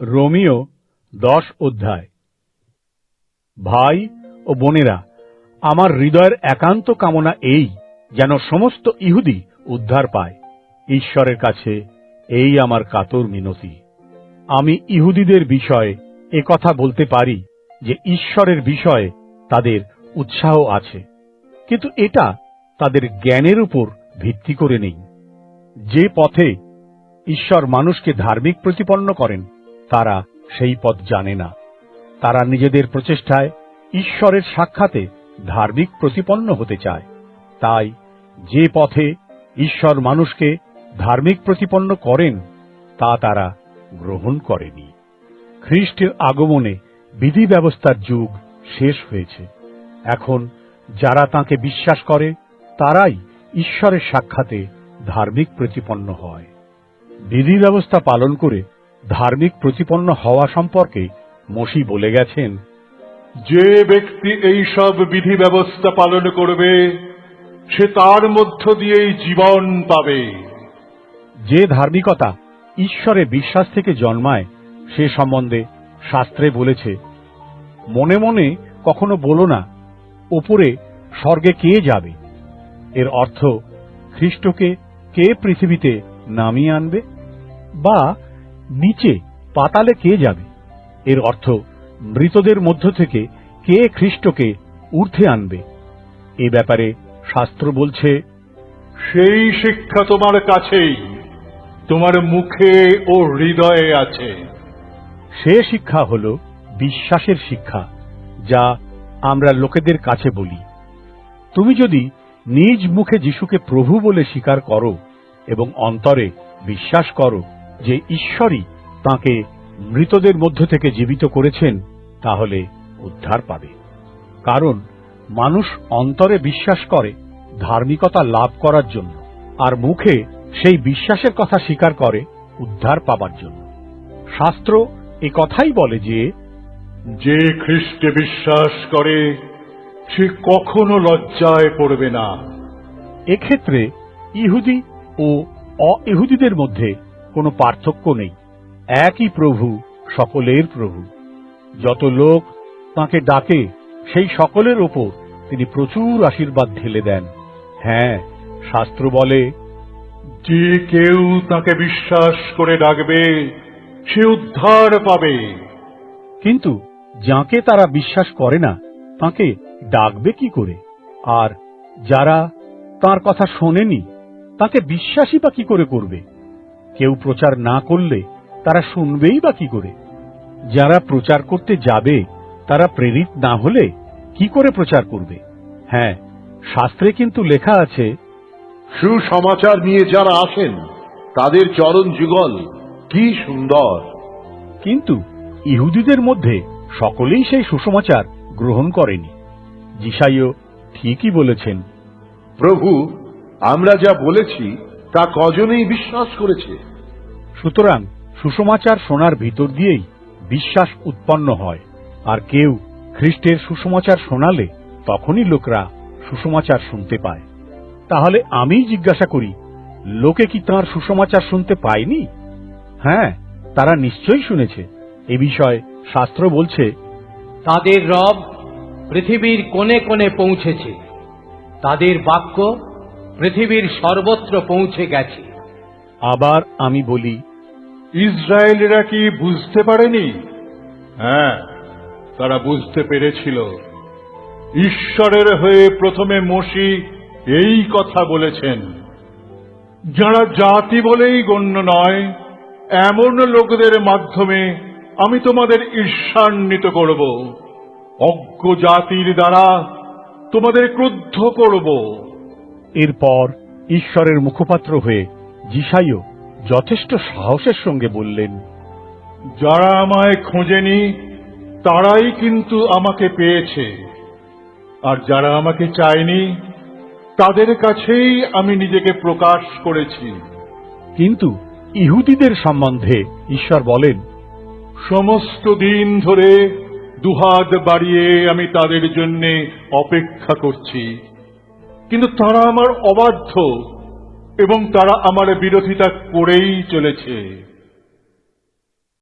রোমীয় 10 অধ্যায়। ভাই ও বোনেরা, আমার হৃদয়ের একান্ত কামনা এই, যেন সমস্ত ইহুদি উদ্ধার পায়। ঈশ্বরের কাছে এই আমার কাতর মিনতি। আমি ইহুদিদের বিষয়ে একথা বলতে পারি যে ঈশ্বরের বিষয়ে তাদের উৎসাহ আছে, কিন্তু এটা তাদের জ্ঞানের উপর ভিত্তি করে নেই। যে পথে ঈশ্বর মানুষকে ধার্মিক প্রতিপন্ন করেন, তারা সেই পথ জানে না। তারা নিজেদের প্রচেষ্টায় ঈশ্বরের সাক্ষাতে ধার্মিক প্রতিপন্ন হতে চায়। তাই যে পথে ঈশ্বর মানুষকে ধার্মিক প্রতিপন্ন করেন, তা তারা গ্রহণ করেনি। খ্রিস্টের আগমনে বিধি ব্যবস্থার যুগ শেষ হয়েছে। এখন যারা তাঁকে বিশ্বাস করে, তারাই ঈশ্বরের সাক্ষাতে ধার্মিক প্রতিপন্ন হয়। বিধি ব্যবস্থা পালন করে ধার্মিক প্রতিপন্ন হওয়া সম্পর্কে মসি বলে গেছেন, যে ব্যক্তি এই সব বিধি ব্যবস্থা পালন করবে, সে তার মধ্য দিয়েই জীবন পাবে। যে ধার্মিকতা ঈশ্বরে বিশ্বাস থেকে জন্মায়, সে সম্বন্ধে শাস্ত্রে বলেছে, মনে মনে কখনো বলো না, ওপরে স্বর্গে কে যাবে। এর অর্থ, খ্রিস্টকে কে পৃথিবীতে নামিয়ে আনবে, বা নিচে পাতালে কে যাবে। এর অর্থ, মৃতদের মধ্য থেকে কে খ্রিস্টকে ঊর্ধ্বে আনবে। এ ব্যাপারে শাস্ত্র বলছে, সেই শিক্ষা তোমার কাছেই, তোমার মুখে ও হৃদয়ে আছে। সে শিক্ষা হল বিশ্বাসের শিক্ষা, যা আমরা লোকেদের কাছে বলি। তুমি যদি নিজ মুখে যিশুকে প্রভু বলে স্বীকার করো এবং অন্তরে বিশ্বাস করো যে ঈশ্বরই তাঁকে মৃতদের মধ্য থেকে জীবিত করেছেন, তাহলে উদ্ধার পাবে। কারণ মানুষ অন্তরে বিশ্বাস করে ধার্মিকতা লাভ করার জন্য, আর মুখে সেই বিশ্বাসের কথা স্বীকার করে উদ্ধার পাবার জন্য। শাস্ত্র এ কথাই বলে যে, যে খ্রিস্টে বিশ্বাস করে, সে কখনো লজ্জায় পড়বে না। এক্ষেত্রে ইহুদি ও অ-ইহুদিদের মধ্যে কোনো পার্থক্য নেই। একই প্রভু, সকলের প্রভু। যত লোক তাঁকে ডাকে, সেই সকলের ওপর তিনি প্রচুর আশীর্বাদ ঢেলে দেন। হ্যাঁ, শাস্ত্র বলে, যে কেউ তাকে বিশ্বাস করে ডাকবে, সে উদ্ধার পাবে। কিন্তু যাকে তারা বিশ্বাস করে না, তাঁকে ডাকবে কি করে? আর যারা তাঁর কথা শোনেনি, তাকে বিশ্বাসই বা কি করে করবে? কেউ প্রচার না করলে তারা শুনবেই বা কি করে? যারা প্রচার করতে যাবে, তারা প্রেরিত না হলে কি করে প্রচার করবে? হ্যাঁ, শাস্ত্রে কিন্তু লেখা আছে, সুসমাচার নিয়ে যারা আসেন, তাদের চরণ যুগল কি সুন্দর। কিন্তু ইহুদিদের মধ্যে সকলেই সেই সুসমাচার গ্রহণ করেনি। যিশাইও ঠিকই বলেছেন, প্রভু, আমরা যা বলেছি তা কজনেই বিশ্বাস করেছে। সুতরাং সুসমাচার শোনার ভিতর দিয়েই বিশ্বাস উৎপন্ন হয়। আর কেউ খ্রিস্টের সুসমাচার শোনালে তখনই লোকরা সুসমাচার শুনতে পায়। তাহলে আমি জিজ্ঞাসা করি, লোকে কি তাঁর সুসমাচার শুনতে পায়নি? হ্যাঁ, তারা নিশ্চয়ই শুনেছে। এ বিষয়ে শাস্ত্র বলছে, তাদের রব পৃথিবীর কোণে কোণে পৌঁছেছে, তাদের বাক্য পৃথিবীর সর্বত্র পৌঁছে গেছে। আবার আমি বলি, ইসরায়েলরা কি বুঝতে পারেনি? হ্যাঁ, তারা বুঝতে পেরেছিল। ঈশ্বরের হয়ে প্রথমে মসি এই কথা বলেছেন, যারা জাতি বলেই গণ্য নয়, এমন লোকদের মাধ্যমে আমি তোমাদের ঈর্ষান্বিত করব, অজ্ঞ জাতির দ্বারা তোমাদের ক্রুদ্ধ করব। এরপর ঈশ্বরের মুখপাত্র হয়ে যিশাইও যথেষ্ট সাহসের সঙ্গে বললেন, যারা আমায় খোঁজেনি, তারাই কিন্তু আমাকে পেয়েছে, আর যারা আমাকে চায়নি, তাদের কাছেই আমি নিজেকে প্রকাশ করেছি। কিন্তু ইহুদিদের সম্বন্ধে ঈশ্বর বলেন, সমস্ত দিন ধরে দুহাত বাড়িয়ে আমি তাদের জন্য অপেক্ষা করছি, কিন্তু তারা আমার অবাধ্য এবং তারা আমার বিরোধিতা করেই চলেছে।